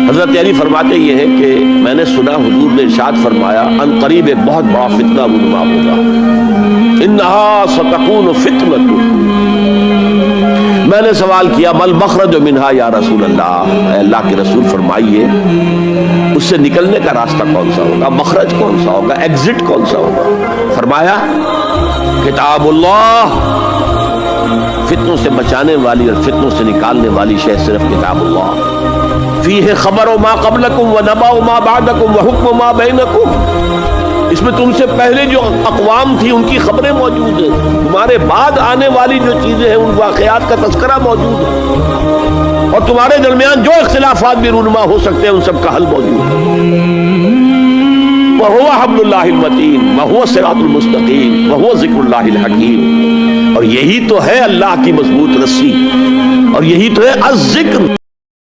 हज़रत अली फरमाते ये हैं कि मैंने सुना हुजूर ने इरशाद फरमाया अन करीब एक बहुत बड़ा फितना रुनुमा होगा, इन्नहा सतकून फितनतुन। मैंने सवाल किया मल मखरज मिनहा या रसूल अल्लाह, अल्लाह के रसूल फरमाइए उससे निकलने का रास्ता कौन सा होगा, मखरज कौन सा होगा, एग्जिट कौन सा होगा। फरमाया किताबुल्लाह, फितनों से बचाने वाली और फितनों से निकालने वाली शय सिर्फ किताबुल्लाह। फीहे खबरो मा क़ब्लकुम व नबाउ मा बअदकुम व हुक्मु मा बैनकुम। इसमें तुमसे पहले जो अक़वाम थी उनकी खबरें मौजूद हैं, तुम्हारे बाद आने वाली जो चीजें हैं उन वाक़यात का तज़किरा मौजूद है, और तुम्हारे दरमियान जो इख्तिलाफात भी रूनुमा हो सकते हैं उन सब का हल मौजूद है। वहुवा हब्लुल्लाहिल मतीन वहुवा सिरातुल मुस्तकीम वहुवा ज़िक्रुल्लाहिल हकीम। और यही तो है अल्लाह की मजबूत रस्सी, और यही तो है अज़्ज़िक्र।